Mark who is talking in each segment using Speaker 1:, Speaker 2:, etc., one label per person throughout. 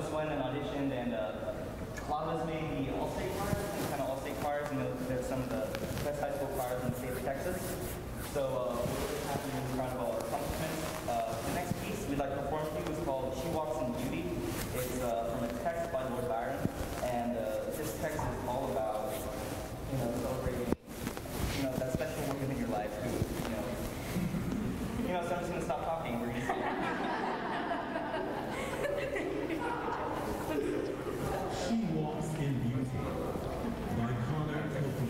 Speaker 1: us went and auditioned, and a lot of us made the all-state choirs, and kind of all-state choirs. You know, they're some of the best high school choirs in the state of Texas. So we're really happy to be proud of all our accomplishments. The next piece we'd like to perform to you is called She Walks in Beauty. It's from a text by Lord Byron, and this text is all about, you know, celebrating, you know, that special woman in your life who, so I'm just going to stop talking. We're going to see it.
Speaker 2: She Walks in Beauty by Keller ISD.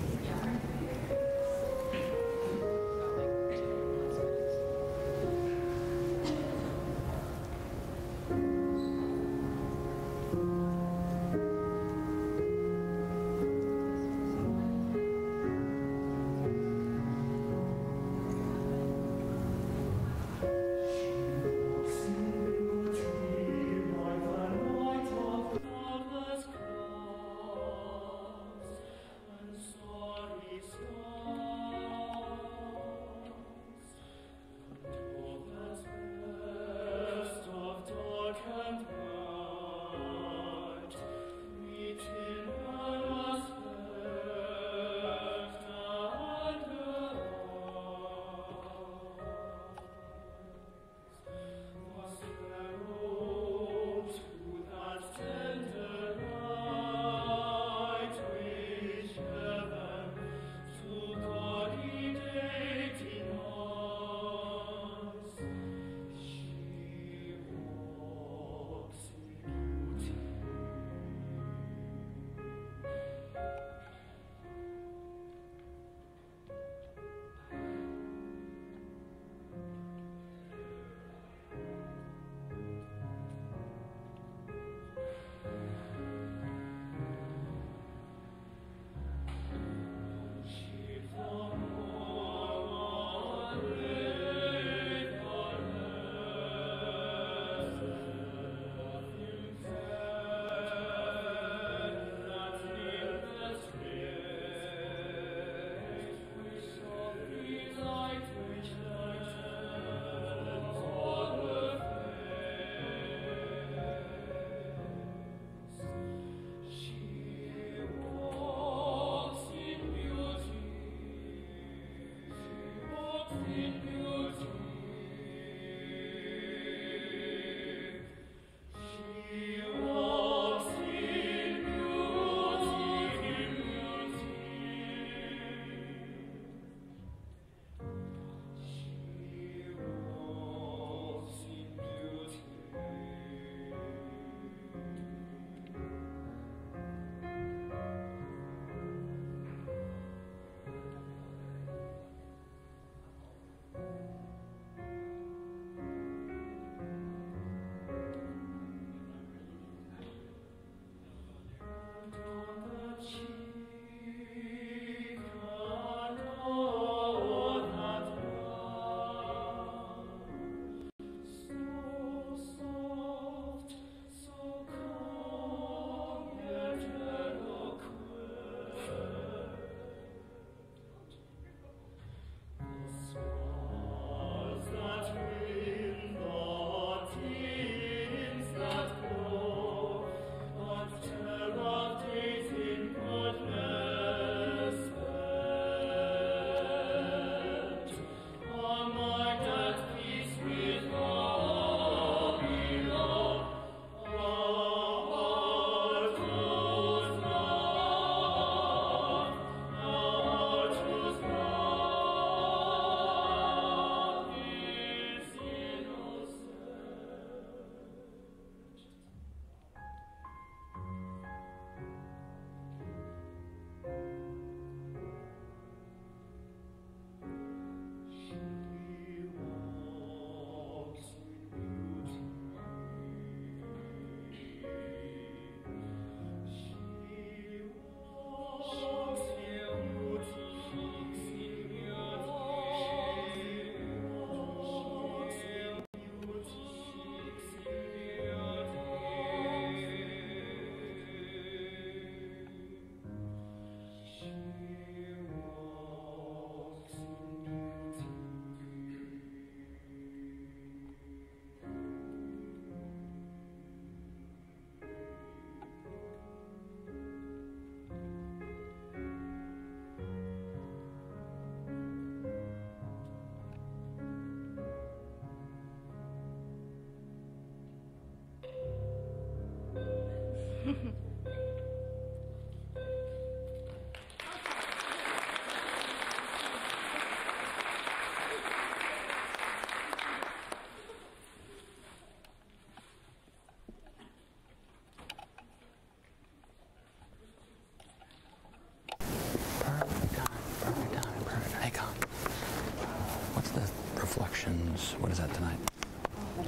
Speaker 3: Reflections, what is that tonight?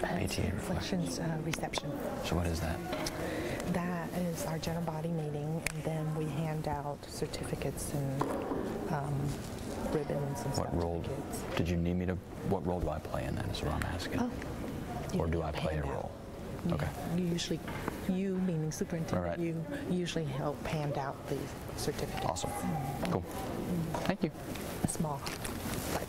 Speaker 3: ATA
Speaker 4: Reflections reception.
Speaker 3: So what is that?
Speaker 4: That is our general body meeting, and then we hand out certificates and ribbons and stuff.
Speaker 3: What role
Speaker 4: to the kids.
Speaker 3: did you need me to, what role do I play in that is what I'm asking?
Speaker 4: Oh,
Speaker 3: Or do I play a
Speaker 4: hand out.
Speaker 3: role?
Speaker 4: You-
Speaker 3: Okay.
Speaker 4: You usually, you meaning superintendent,
Speaker 3: Right.
Speaker 4: you usually help hand out the certificates.
Speaker 3: Awesome. Cool. Thank you.
Speaker 4: A small, but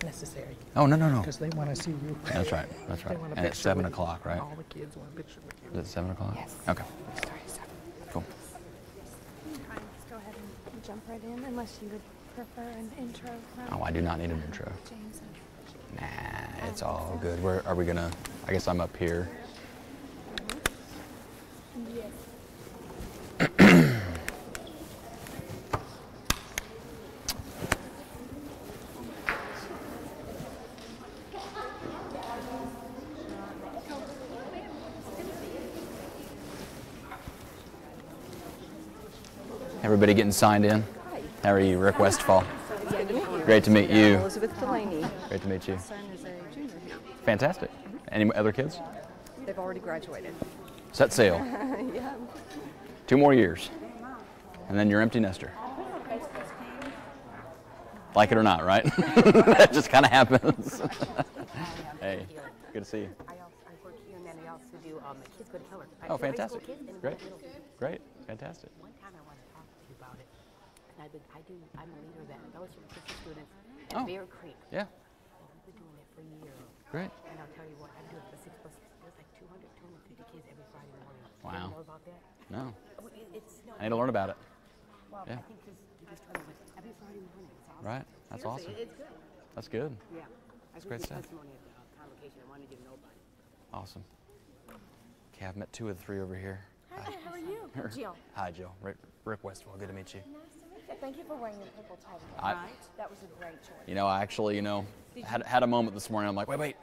Speaker 4: necessary.
Speaker 3: Oh, no, no, no.
Speaker 4: Because they want to see you.
Speaker 3: That's right. That's
Speaker 4: They
Speaker 3: right.
Speaker 4: want a
Speaker 3: And it's
Speaker 4: picture
Speaker 3: 7
Speaker 4: with you.
Speaker 3: o'clock, right?
Speaker 4: All the kids want a picture with you.
Speaker 3: Is it 7 o'clock?
Speaker 4: Yes.
Speaker 3: Okay.
Speaker 4: Sorry, sorry.
Speaker 3: Cool.
Speaker 5: Fine, just go ahead and jump right in, unless you would prefer an intro from
Speaker 3: Oh, I do not need an intro.
Speaker 5: James.
Speaker 3: Nah, it's all good. Where are we gonna? I guess I'm up here.
Speaker 5: Yes.
Speaker 3: Everybody getting signed in? How are you, Rick Westfall? Great to meet you.
Speaker 6: Elizabeth Delaney.
Speaker 3: Great to meet you.
Speaker 6: My son is a junior here.
Speaker 3: Fantastic. Any other kids?
Speaker 6: They've already graduated.
Speaker 3: Set sail.
Speaker 6: Yeah.
Speaker 3: 2 more years. And then you're empty nester. Like it or not, right? That just kind of happens. Hey, good to see you.
Speaker 7: I work here, and then I also do kids go to Keller. I
Speaker 3: Oh,
Speaker 7: do high school
Speaker 3: fantastic.
Speaker 7: kids and
Speaker 3: Great.
Speaker 7: middle kids.
Speaker 3: Great. Fantastic.
Speaker 7: One time I want to talk to you about it. And I'm a leader of that fellowship of 50 students at
Speaker 3: Oh.
Speaker 7: Bear Creek.
Speaker 3: Yeah.
Speaker 7: And we've been doing that for years.
Speaker 3: Great.
Speaker 7: And I'll tell you what, I'm doing it for 6 plus. There's like 200, 250 kids every Friday morning.
Speaker 3: Wow.
Speaker 7: You know about that?
Speaker 3: No.
Speaker 7: It's no.
Speaker 3: I need to learn about it.
Speaker 7: Well,
Speaker 3: yeah.
Speaker 7: I think this tournament was every Friday morning. It's awesome.
Speaker 3: Right. That's awesome.
Speaker 7: Seriously, It's good.
Speaker 3: That's good.
Speaker 7: Yeah. I
Speaker 3: great
Speaker 7: give
Speaker 3: stuff.
Speaker 7: testimony at the convocation. I wanted you to know about it.
Speaker 3: Awesome. Okay, I've met 2 of the 3 over here.
Speaker 5: Hi, how are you? Jill.
Speaker 3: Hi, Jill. Rick Westfall. Good to meet you.
Speaker 5: Nice to meet you. Thank you for wearing your purple tie today.
Speaker 3: I-
Speaker 5: That was a great choice.
Speaker 3: You know, I actually, had a moment this morning. I'm like, wait.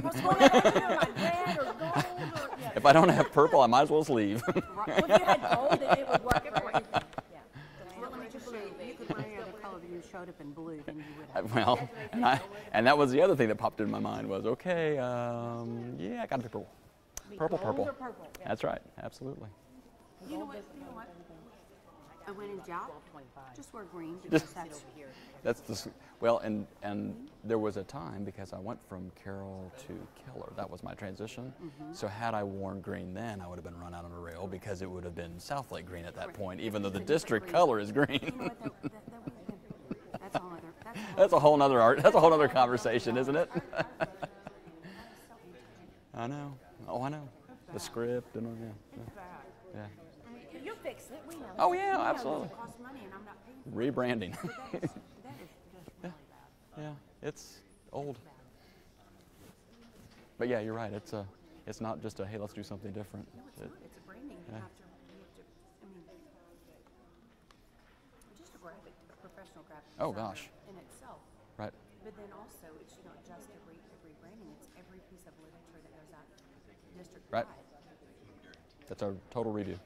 Speaker 5: What's going on here? Like red or gold or yeah.
Speaker 3: If I don't have purple, I might as well just leave.
Speaker 5: Well, if you had gold, then it would work for you. Yeah.
Speaker 7: Well, let me just say, you could wear any other color, but you showed up in blue, then you would have.
Speaker 3: Well, and that was the other thing that popped into my mind was, okay, yeah, I got to pick purple. Purple.
Speaker 5: Gold or purple. Yeah.
Speaker 3: That's right. Absolutely.
Speaker 7: You know what? I went in job, just wear green because that's
Speaker 3: That's the well, and there was a time because I went from Carroll to Keller. That was my transition. So had I worn green then, I would have been run out on a rail because it would have been Southlake green at that point, even though the district color is green.
Speaker 7: You know what? That would have been. That's all other.
Speaker 3: That's a whole nother art. That's a whole other conversation, isn't it? I know. Oh, I know. The script and all that. Yeah.
Speaker 5: You'll fix it. We know.
Speaker 3: Oh yeah, absolutely.
Speaker 7: It costs money, and I'm not paying for it.
Speaker 3: Rebranding.
Speaker 7: That is just really bad.
Speaker 3: Yeah, it's old. But yeah, you're right. It's not just a hey, let's do something different.
Speaker 7: It's a branding. You
Speaker 3: Yeah.
Speaker 7: have to. I mean, just a graphic, a professional graphic.
Speaker 3: Oh,
Speaker 7: designer
Speaker 3: gosh.
Speaker 7: In itself,
Speaker 3: Right.
Speaker 7: but then also it's not just every branding. It's every piece of literature that goes out district
Speaker 3: Right.
Speaker 7: wide.
Speaker 3: That's a total redo.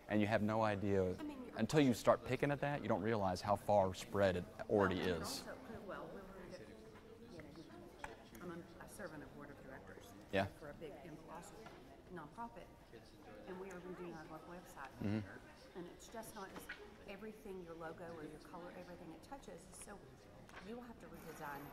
Speaker 3: And you have no idea until you start picking at that. You don't realize how far spread it already is.
Speaker 7: Also, well, I serve on a board of directors.
Speaker 3: Yeah.
Speaker 7: For a big nonprofit, and we are redoing our website.
Speaker 3: Mm-hmm.
Speaker 7: And it's just not just everything, your logo or your color, everything it touches. So you will have to redesign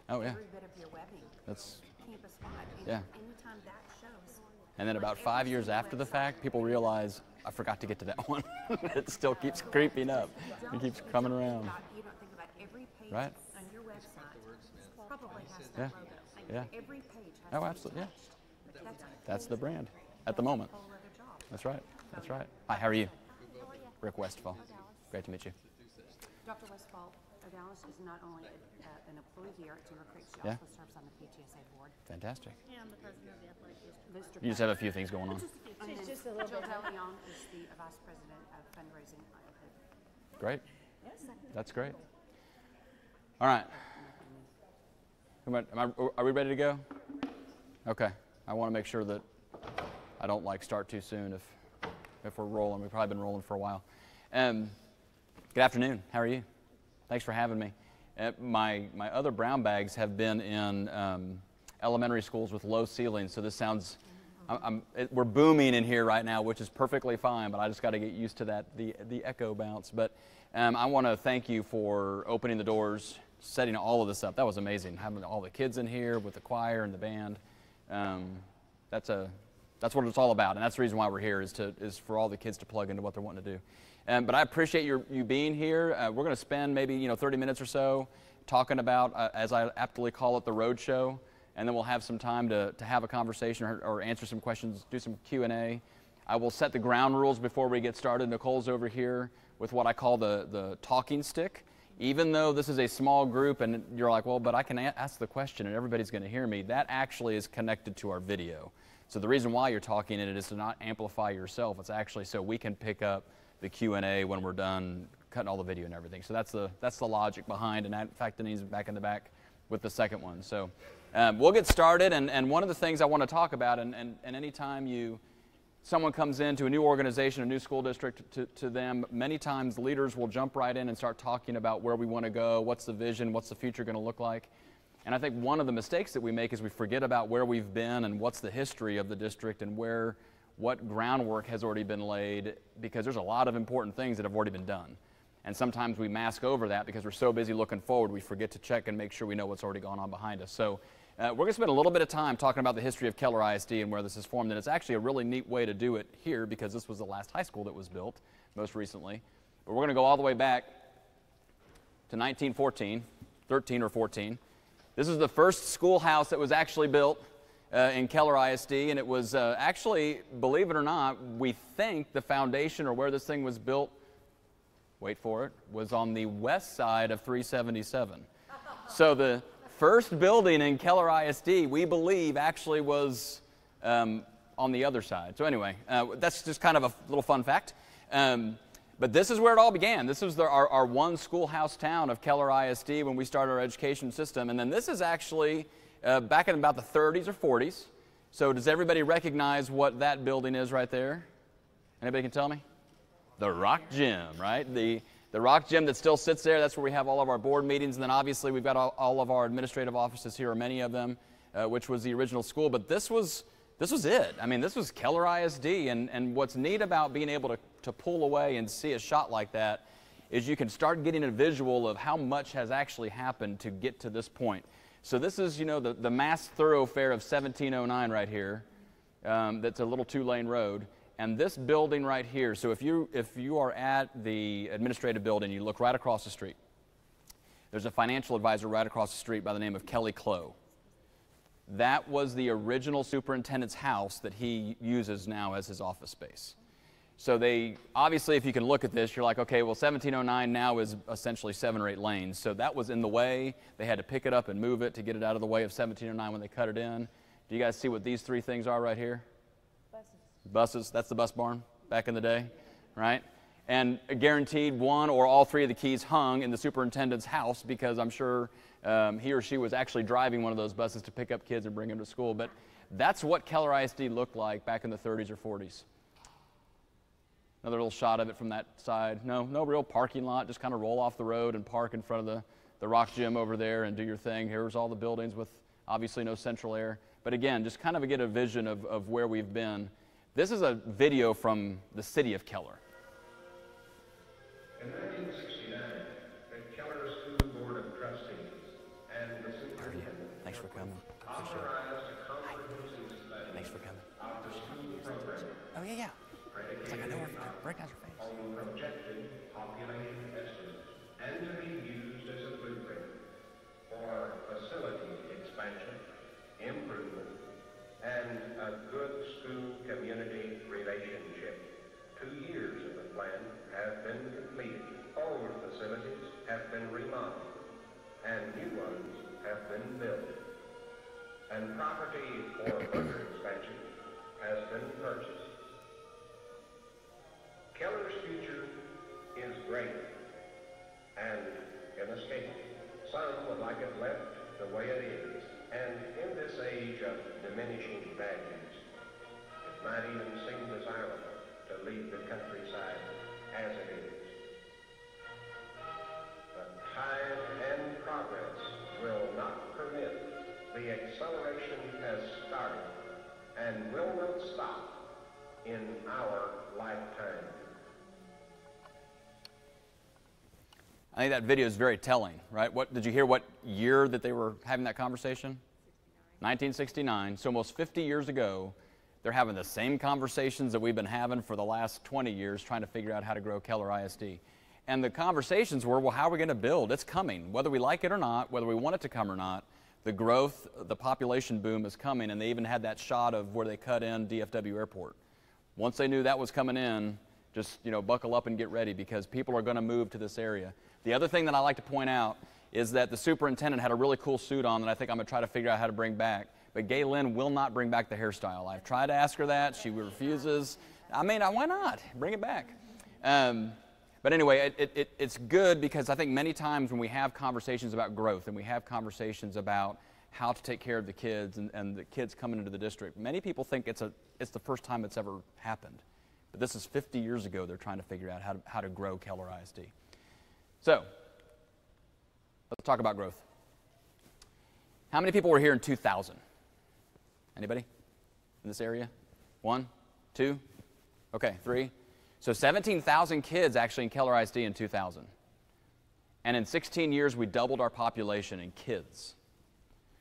Speaker 3: Oh yeah.
Speaker 7: every bit of your webbing,
Speaker 3: That's
Speaker 7: campus wide. And
Speaker 3: Yeah.
Speaker 7: anytime that shows.
Speaker 3: and then about
Speaker 7: like
Speaker 3: 5
Speaker 7: every
Speaker 3: years
Speaker 7: single
Speaker 3: after the
Speaker 7: website-
Speaker 3: fact, people realize I forgot to get to that one. It still keeps creeping up. It keeps coming around.
Speaker 7: You don't think about every page
Speaker 3: Right.
Speaker 7: on your website probably has
Speaker 3: Yeah.
Speaker 7: that logo. Like
Speaker 3: Yeah.
Speaker 7: every page has
Speaker 3: Oh,
Speaker 7: to be
Speaker 3: absolutely. Yeah.
Speaker 7: touched.
Speaker 3: That's the brand at the moment.
Speaker 7: a whole other job.
Speaker 3: That's right. That's right. Hi, how are you? Rick Westfall. Great to meet you.
Speaker 7: Dr. Westfall Dallas is not only an employee here at Timber Creek, she
Speaker 3: Yeah.
Speaker 7: also serves on the PTSA board.
Speaker 3: Fantastic.
Speaker 5: Yeah, I'm the president of the athletic district.
Speaker 3: You just have a few things going on.
Speaker 7: And then
Speaker 5: just a little
Speaker 7: Jill
Speaker 5: bit.
Speaker 7: DeLeon is the vice president of fundraising.
Speaker 3: Great. That's great. All right. Are we ready to go? Okay. I want to make sure that I don't start too soon if we're rolling. We've probably been rolling for a while. Good afternoon. How are you? Thanks for having me. My other brown bags have been in elementary schools with low ceilings, so this sounds, we're booming in here right now, which is perfectly fine, but I just got to get used to that, the echo bounce. But I want to thank you for opening the doors, setting all of this up. That was amazing, having all the kids in here with the choir and the band. That's what it's all about, and that's the reason why we're here, is for all the kids to plug into what they're wanting to do. But I appreciate you being here. We're going to spend maybe 30 minutes or so talking about, as I aptly call it, the road show, and then we'll have some time to have a conversation or answer some questions, do some Q&A. I will set the ground rules before we get started. Nicole's over here with what I call the talking stick. Even though this is a small group and you're like, well, but I can ask the question and everybody's going to hear me, that actually is connected to our video. So the reason why you're talking in it is to not amplify yourself. It's actually so we can pick up the Q&A when we're done cutting all the video and everything. So that's the logic behind, and in fact, Denise is back in the back with the second one. So we'll get started, and one of the things I want to talk about, and anytime someone comes into a new organization, a new school district, to them, many times leaders will jump right in and start talking about where we want to go, what's the vision, what's the future going to look like. And I think one of the mistakes that we make is we forget about where we've been and what's the history of the district and what groundwork has already been laid, because there's a lot of important things that have already been done. And sometimes we mask over that because we're so busy looking forward, we forget to check and make sure we know what's already gone on behind us. So we're going to spend a little bit of time talking about the history of Keller ISD and where this is formed. And it's actually a really neat way to do it here because this was the last high school that was built most recently. But we're going to go all the way back to 1914, 13 or 14. This is the first schoolhouse that was actually built in Keller ISD, and it was actually, believe it or not, we think the foundation or where this thing was built, wait for it, was on the west side of 377. So the first building in Keller ISD, we believe, actually was on the other side. So anyway, that's just kind of a little fun fact. But this is where it all began. This was our one schoolhouse town of Keller ISD when we started our education system. And then this is actually back in about the 30s or 40s. So does everybody recognize what that building is right there? Anybody can tell me? The Rock Gym, right? The Rock Gym that still sits there. That's where we have all of our board meetings. And then obviously we've got all of our administrative offices here, or many of them, which was the original school. But this was it. I mean, this was Keller ISD. And what's neat about being able to pull away and see a shot like that is you can start getting a visual of how much has actually happened to get to this point. So this is, the mass thoroughfare of 1709 right here. That's a little two-lane road. And this building right here, so if you are at the administrative building, you look right across the street. There's a financial advisor right across the street by the name of Kelly Clough. That was the original superintendent's house that he uses now as his office space. So obviously, if you can look at this, you're like, okay, well, 1709 now is essentially 7 or 8 lanes. So that was in the way. They had to pick it up and move it to get it out of the way of 1709 when they cut it in. Do you guys see what these 3 things are right here? Buses. That's the bus barn back in the day, right? And guaranteed one or all 3 of the keys hung in the superintendent's house because I'm sure he or she was actually driving one of those buses to pick up kids and bring them to school. But that's what Keller ISD looked like back in the 30s or 40s. Another little shot of it from that side. No real parking lot. Just kind of roll off the road and park in front of the Rock Gym over there and do your thing. Here's all the buildings with obviously no central air. But again, just kind of get a vision of where we've been. This is a video from the city of Keller.
Speaker 8: In 1969, the Keller School Board of Trustees and the superintendent
Speaker 3: Thanks for coming.
Speaker 8: authorized a comprehensive study
Speaker 3: Thanks for coming.
Speaker 8: of the school program
Speaker 3: Oh, yeah. It's like I know her. Recognize her face.
Speaker 8: on projected population estimates and to be used as a blueprint for facility expansion, improvement, and a good school-community relationship. 2 years of the plan have been completed. Old facilities have been remodeled, and new ones have been built. And property for further expansion has been purchased. Keller's future is great and inescapable. Some would like it left the way it is. And in this age of diminishing values, it might even seem desirable to leave the countryside as it is. But time and acceleration has started and will not stop in our lifetime.
Speaker 3: I think that video is very telling, right? What did you hear? What year that they were having that conversation? 1969. So almost 50 years ago, they're having the same conversations that we've been having for the last 20 years, trying to figure out how to grow Keller ISD. And the conversations were, well, how are we going to build? It's coming, whether we like it or not, whether we want it to come or not. The growth, the population boom is coming, and they even had that shot of where they cut in DFW Airport. Once they knew that was coming in, just, you know, buckle up and get ready, because people are going to move to this area. The other thing that I like to point out is that the superintendent had a really cool suit on that I think I'm going to try to figure out how to bring back. But Gay Lynn will not bring back the hairstyle. I've tried to ask her that. She refuses. I mean, why not? Bring it back. But anyway, it's good, because I think many times when we have conversations about growth and we have conversations about how to take care of the kids and the kids coming into the district, many people think it's the first time it's ever happened. But this is 50 years ago they're trying to figure out how to grow Keller ISD. So, let's talk about growth. How many people were here in 2000? Anybody in this area? 1, 2, okay, 3. So 17,000 kids actually in Keller ISD in 2000. And in 16 years, we doubled our population in kids.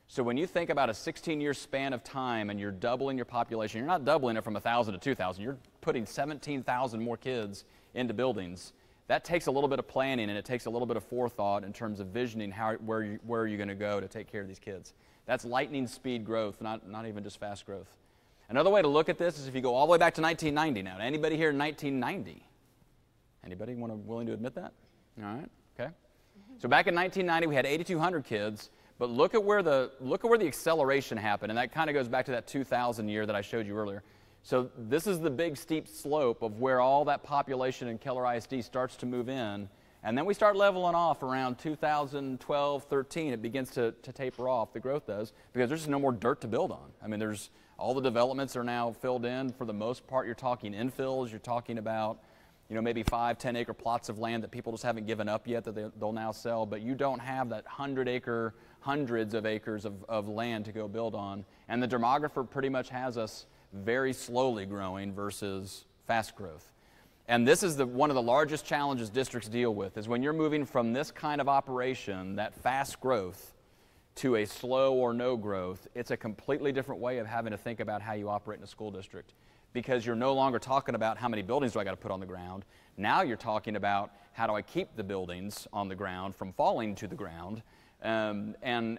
Speaker 3: So when you think about a 16-year span of time and you're doubling your population, you're not doubling it from 1,000 to 2,000. You're putting 17,000 more kids into buildings. That takes a little bit of planning, and it takes a little bit of forethought in terms of visioning where you're going to go to take care of these kids. That's lightning speed growth, not even just fast growth. Another way to look at this is if you go all the way back to 1990 now. Anybody here in 1990? Anybody willing to admit that? All right, okay. So back in 1990, we had 8,200 kids, but look at where the acceleration happened, and that kind of goes back to that 2000 year that I showed you earlier. So this is the big steep slope of where all that population in Keller ISD starts to move in, and then we start leveling off around 2012, 13. It begins to taper off, the growth does, because there's just no more dirt to build on. I mean, all the developments are now filled in. For the most part, you're talking infills, you're talking about, you know, maybe 5, 10 acre plots of land that people just haven't given up yet that they'll now sell, but you don't have that hundreds of acres of land to go build on. And the demographer pretty much has us very slowly growing versus fast growth. And this is one of the largest challenges districts deal with, is when you're moving from this kind of operation, that fast growth, to a slow or no growth. It's a completely different way of having to think about how you operate in a school district, because you're no longer talking about how many buildings do I got to put on the ground. Now you're talking about how do I keep the buildings on the ground from falling to the ground, and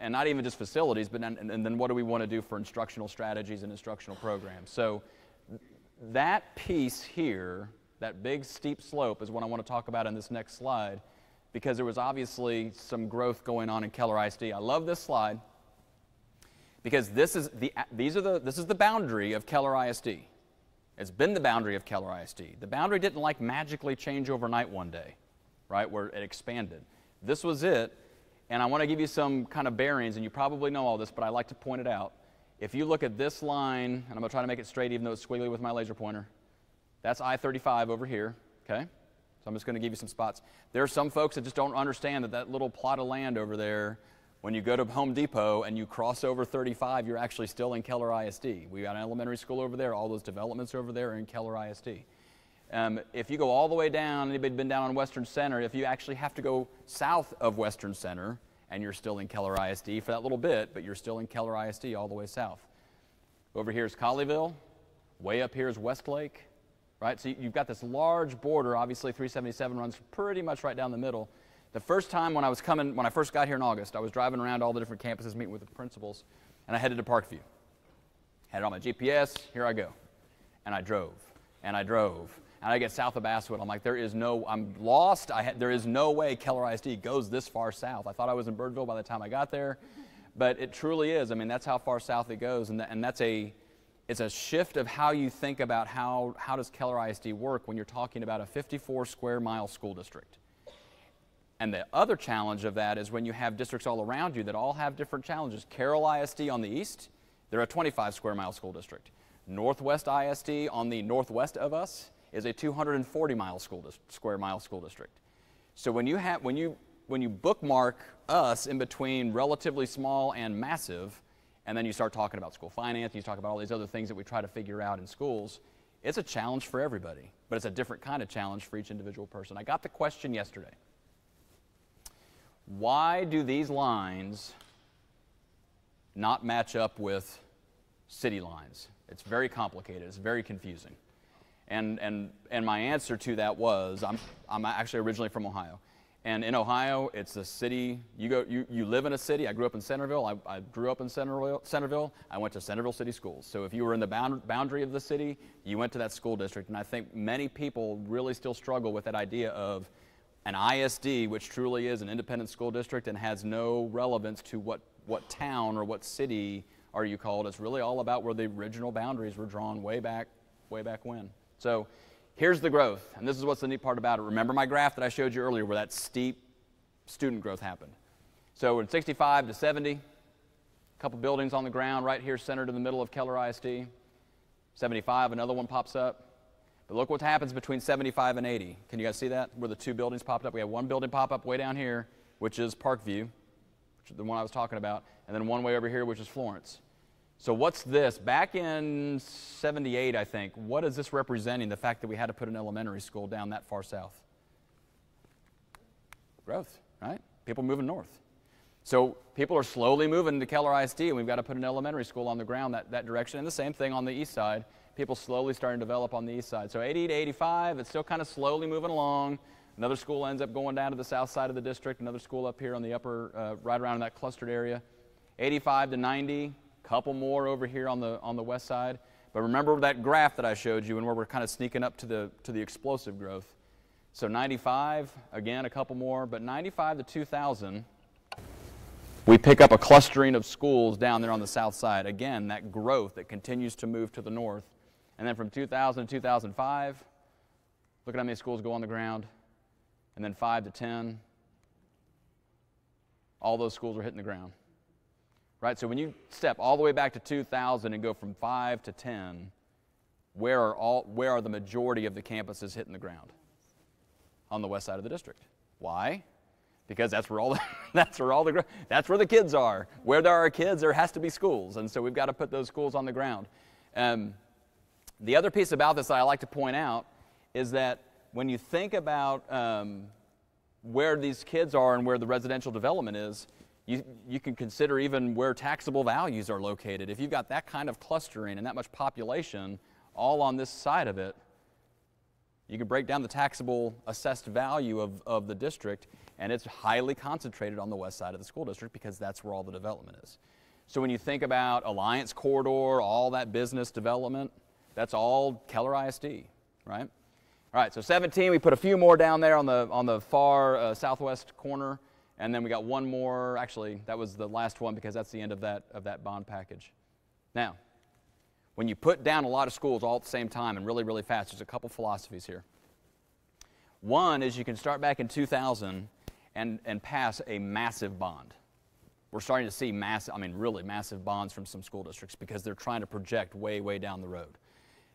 Speaker 3: not even just facilities, but and then what do we want to do for instructional strategies and instructional programs. So that piece here, that big steep slope, is what I want to talk about in this next slide, because there was obviously some growth going on in Keller ISD. I love this slide because this is the boundary of Keller ISD. It's been the boundary of Keller ISD. The boundary didn't like magically change overnight one day, right, where it expanded. This was it, and I want to give you some kind of bearings, and you probably know all this, but I like to point it out. If you look at this line, and I'm going to try to make it straight even though it's squiggly with my laser pointer, that's I-35 over here, okay? So I'm just going to give you some spots. There are some folks that just don't understand that little plot of land over there, when you go to Home Depot and you cross over 35, you're actually still in Keller ISD. We got an elementary school over there. All those developments over there are in Keller ISD. If you go all the way down, anybody been down on Western Center, if you actually have to go south of Western Center, and you're still in Keller ISD for that little bit, but you're still in Keller ISD all the way south. Over here is Colleyville. Way up here is Westlake. Right? So you've got this large border. Obviously 377 runs pretty much right down the middle. The first time when I first got here in August, I was driving around all the different campuses meeting with the principals, and I headed to Parkview. Had it on my GPS, here I go. And I drove, and I drove, and I get south of Basswood. I'm like, I'm lost. There is no way Keller ISD goes this far south. I thought I was in Birdville by the time I got there, but it truly is. I mean, that's how far south it goes, and it's a shift of how you think about how does Keller ISD work when you're talking about a 54 square mile school district. And the other challenge of that is when you have districts all around you that all have different challenges. Carroll ISD on the east, they're a 25 square mile school district. Northwest ISD on the northwest of us is a 240 square mile school district. So when you bookmark us in between relatively small and massive, and then you start talking about school finance, you talk about all these other things that we try to figure out in schools. It's a challenge for everybody, but it's a different kind of challenge for each individual person. I got the question yesterday. Why do these lines not match up with city lines? It's very complicated. It's very confusing. And my answer to that was, I'm actually originally from Ohio. And in Ohio, it's a city. You live in a city. I grew up in Centerville. I grew up in Centerville. I went to Centerville City Schools. So if you were in the boundary of the city, you went to that school district. And I think many people really still struggle with that idea of an ISD, which truly is an independent school district and has no relevance to what town or what city are you called. It's really all about where the original boundaries were drawn way back when. So here's the growth, and this is what's the neat part about it. Remember my graph that I showed you earlier where that steep student growth happened. So in 65 to 70, a couple buildings on the ground right here centered in the middle of Keller ISD. 75, another one pops up. But look what happens between 75 and 80. Can you guys see that, where the two buildings popped up? We have one building pop up way down here, which is Parkview, which is the one I was talking about, and then one way over here, which is Florence. So what's this? Back in 78, I think, what is this representing, the fact that we had to put an elementary school down that far south? Growth, right? People moving north. So people are slowly moving to Keller ISD, and we've got to put an elementary school on the ground that direction. And the same thing on the east side. People slowly starting to develop on the east side. So 80 to 85, it's still kind of slowly moving along. Another school ends up going down to the south side of the district. Another school up here on the upper, right around that clustered area. 85 to 90. Couple more over here on the west side. But remember that graph that I showed you and where we're kind of sneaking up to the explosive growth. So 95, again, a couple more, but 95 to 2000, we pick up a clustering of schools down there on the south side. Again, that growth that continues to move to the north. And then from 2000 to 2005, look at how many schools go on the ground. And then 5 to 10, all those schools are hitting the ground. Right, so when you step all the way back to 2000 and go from 5 to 10, where are the majority of the campuses hitting the ground? On the west side of the district. Why? Because that's where that's where the kids are. Where there are kids, there has to be schools, and so we've got to put those schools on the ground. The other piece about this that I like to point out is that when you think about where these kids are and where the residential development is, you can consider even where taxable values are located. If you've got that kind of clustering and that much population all on this side of it, you can break down the taxable assessed value of the district, and it's highly concentrated on the west side of the school district because that's where all the development is. So when you think about Alliance Corridor, all that business development, that's all Keller ISD, right? All right, so 17, we put a few more down there on the far southwest corner. And then we got one more. Actually, that was the last one because that's the end of that bond package. Now, when you put down a lot of schools all at the same time and really, really fast, there's a couple philosophies here. One is you can start back in 2000 and pass a massive bond. We're starting to see really massive bonds from some school districts because they're trying to project way, way down the road.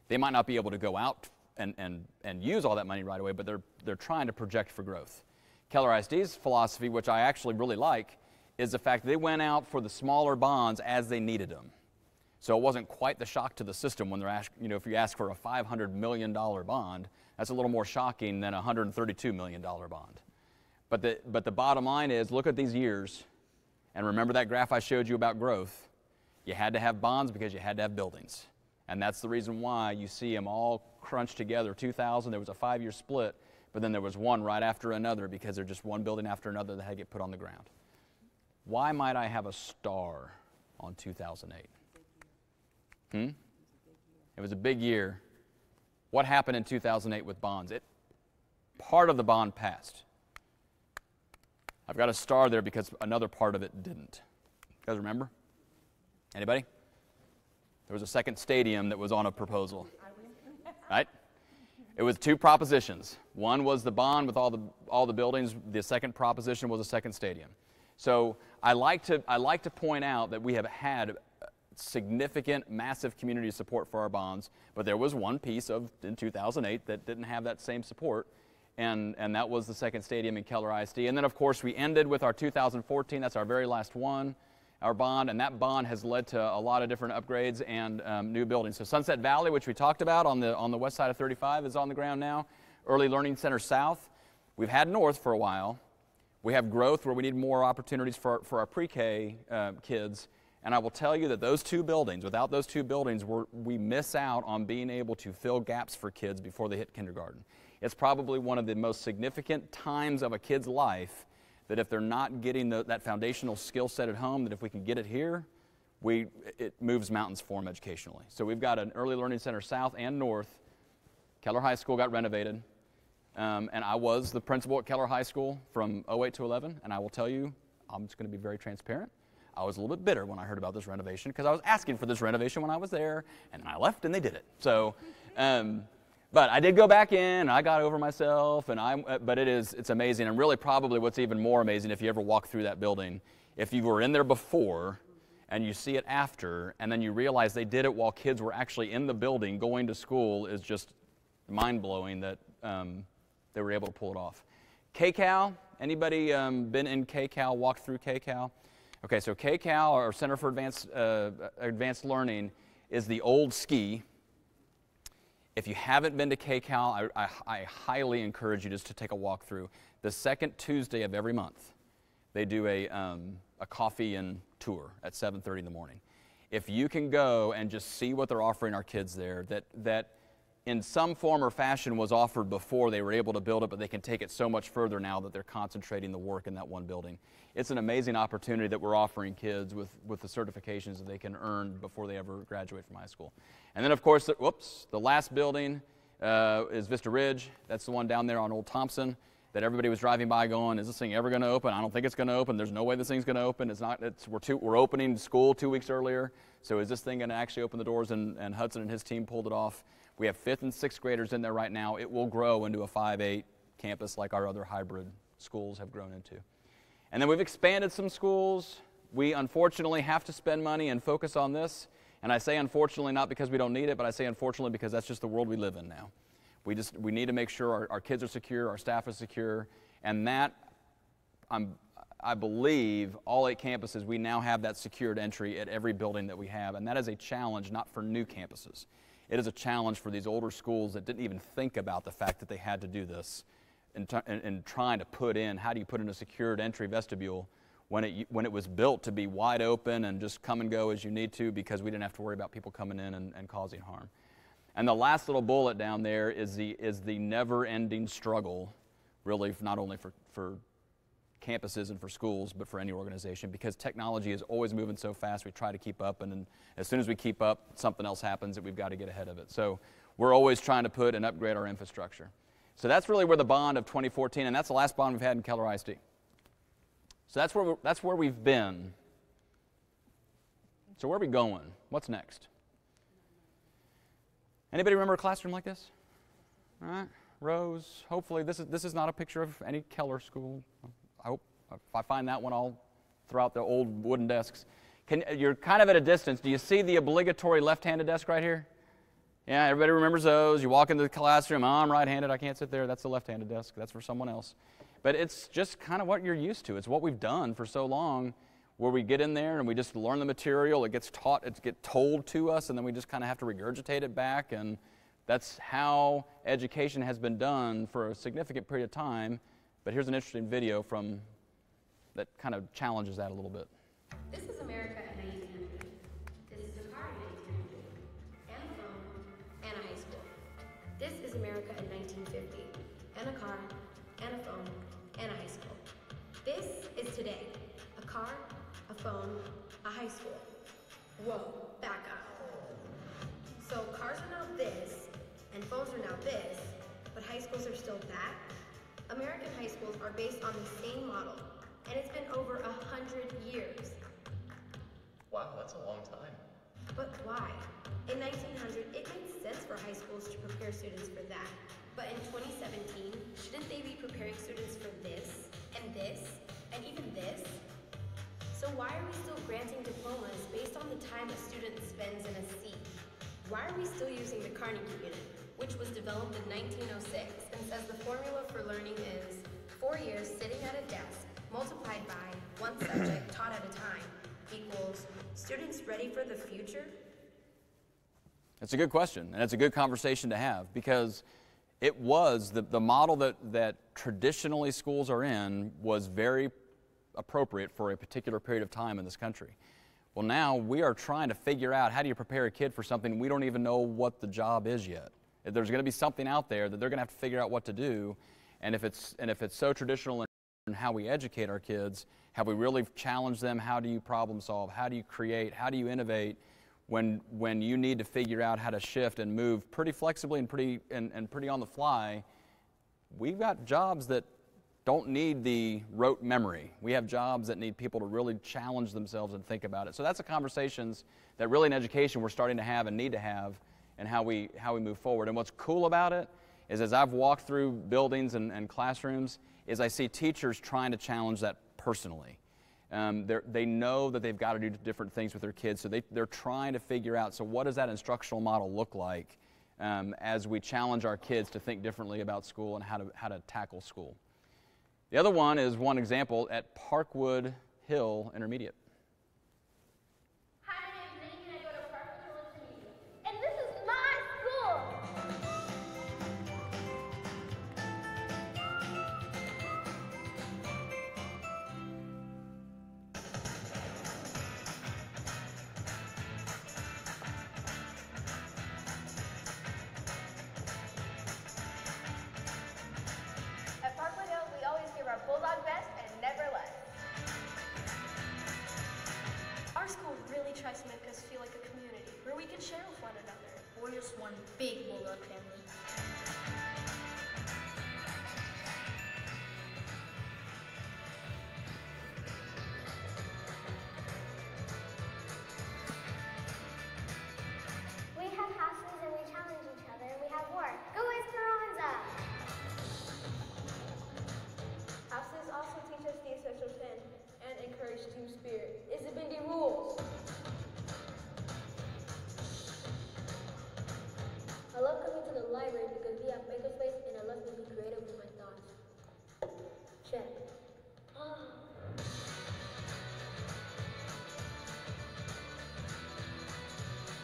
Speaker 3: They might not be able to go out and use all that money right away, but they're trying to project for growth. Keller ISD's philosophy, which I actually really like, is the fact that they went out for the smaller bonds as they needed them. So it wasn't quite the shock to the system when they're if you ask for a $500 million bond, that's a little more shocking than a $132 million bond. But the bottom line is, look at these years, and remember that graph I showed you about growth. You had to have bonds because you had to have buildings. And that's the reason why you see them all crunched together. 2000, there was a 5-year split. But then there was one right after another because they're just one building after another that had to get put on the ground. Why might I have a star on 2008? It was a big year. What happened in 2008 with bonds? Part of the bond passed. I've got a star there because another part of it didn't. You guys remember? Anybody? There was a second stadium that was on a proposal. Right? It was two propositions. One was the bond with all the buildings. The second proposition was a second stadium. So I like to point out that we have had significant, massive community support for our bonds, but there was one piece in 2008 that didn't have that same support, and that was the second stadium in Keller ISD. And then, of course, we ended with our 2014. That's our very last one. our bond, and that bond has led to a lot of different upgrades and new buildings. So Sunset Valley, which we talked about on the west side of 35, is on the ground now. Early Learning Center South. We've had North for a while. We have Growth, where we need more opportunities for our pre-K kids. And I will tell you that those two buildings, without those two buildings, we miss out on being able to fill gaps for kids before they hit kindergarten. It's probably one of the most significant times of a kid's life that if they're not getting that foundational skill set at home, that if we can get it here, it moves mountains for them educationally. So we've got an Early Learning Center South and North. Keller High School got renovated. And I was the principal at Keller High School from 08 to 11, and I will tell you, I'm just going to be very transparent. I was a little bit bitter when I heard about this renovation because I was asking for this renovation when I was there, and then I left and they did it. So, but I did go back in, and I got over myself, but it's amazing, and really probably what's even more amazing if you ever walk through that building, if you were in there before and you see it after, and then you realize they did it while kids were actually in the building going to school, is just mind-blowing that they were able to pull it off. KCAL, anybody been in KCAL, walked through KCAL? Okay, so KCAL, or Center for Advanced Learning, is the old ski. If you haven't been to KCAL, I highly encourage you just to take a walk through. The second Tuesday of every month, they do a coffee and tour at 7:30 in the morning. If you can go and just see what they're offering our kids there, that in some form or fashion was offered before they were able to build it, but they can take it so much further now that they're concentrating the work in that one building. It's an amazing opportunity that we're offering kids with the certifications that they can earn before they ever graduate from high school. And then, of course, the last building is Vista Ridge. That's the one down there on Old Thompson that everybody was driving by going, is this thing ever going to open? I don't think it's going to open. There's no way this thing's going to open. It's not. We're opening school 2 weeks earlier, so is this thing going to actually open the doors? And Hudson and his team pulled it off. We have 5th and 6th graders in there right now. It will grow into a 5-8 campus like our other hybrid schools have grown into. And then we've expanded some schools. We unfortunately have to spend money and focus on this. And I say unfortunately not because we don't need it, but I say unfortunately because that's just the world we live in now. We need to make sure our kids are secure, our staff is secure, and that, I believe, all 8 campuses, we now have that secured entry at every building that we have, and that is a challenge not for new campuses. It is a challenge for these older schools that didn't even think about the fact that they had to do this and trying to put in, how do you put in a secured entry vestibule when it was built to be wide open and just come and go as you need to because we didn't have to worry about people coming in and causing harm. And the last little bullet down there is the never-ending struggle, really, not only for campuses and for schools, but for any organization, because technology is always moving so fast, we try to keep up, and then as soon as we keep up, something else happens that we've got to get ahead of it. So we're always trying to put and upgrade our infrastructure. So that's really where the bond of 2014, and that's the last bond we've had in Keller ISD. So that's where we've been. So where are we going? What's next? Anybody remember a classroom like this? All right, rows. Hopefully this is not a picture of any Keller school. I hope if I find that one, I'll throw out the old wooden desks. You're kind of at a distance. Do you see the obligatory left-handed desk right here? Yeah, everybody remembers those. You walk into the classroom, oh, I'm right-handed, I can't sit there. That's the left-handed desk. That's for someone else. But it's just kind of what you're used to. It's what we've done for so long, where we get in there and we just learn the material. It gets taught, it gets told to us, and then we just kind of have to regurgitate it back. And that's how education has been done for a significant period of time. But here's an interesting video that kind of challenges that a little bit.
Speaker 9: This is America in 1900. This is a car in 1900, and a phone, and a high school. This is America in 1950, and a car, and a phone, and a high school. This is today. A car, a phone, a high school. Whoa, back up. So cars are now this, and phones are now this, but high schools are still that? American high schools are based on the same model, and it's been over 100 years.
Speaker 3: Wow, that's a long time.
Speaker 9: But why? In 1900, it made sense for high schools to prepare students for that. But in 2017, shouldn't they be preparing students for this, and even this? So why are we still granting diplomas based on the time a student spends in a seat? Why are we still using the Carnegie unit, which was developed in 1906 and says the formula for learning is 4 years sitting at a desk multiplied by one subject taught at a time equals students ready for the future?
Speaker 3: It's a good question, and it's a good conversation to have, because it was the model that traditionally schools are in was very appropriate for a particular period of time in this country. Well, now we are trying to figure out, how do you prepare a kid for something we don't even know what the job is yet? There's going to be something out there that they're going to have to figure out what to do, and if it's so traditional in how we educate our kids, have we really challenged them? How do you problem solve? How do you create? How do you innovate when you need to figure out how to shift and move pretty flexibly and pretty on the fly? We've got jobs that don't need the rote memory. We have jobs that need people to really challenge themselves and think about it. So that's the conversations that really in education we're starting to have and need to have, and how we move forward. And what's cool about it is, as I've walked through buildings and classrooms, is I see teachers trying to challenge that personally. They know that they've got to do different things with their kids, so they're trying to figure out, so what does that instructional model look like as we challenge our kids to think differently about school and how to tackle school. The other one is one example at Parkwood Hill Intermediate.
Speaker 10: Hi, my name is Minnie, and I go to Parkwood Hill Intermediate. And this is my school! At Parkwood Hill, we always give our bulldog best and never less.
Speaker 11: Our school really tries to make us feel like a community where we can share with one another. We're just one big bulldog family.
Speaker 10: We have houses and we challenge each other and we have work. Go Esperanza!
Speaker 11: Houses also teach us the essential 10 and encourage team spirit. Is it been the rules?
Speaker 10: I love coming to the library because we have makerspace and it lets me be creative with my thoughts. Check.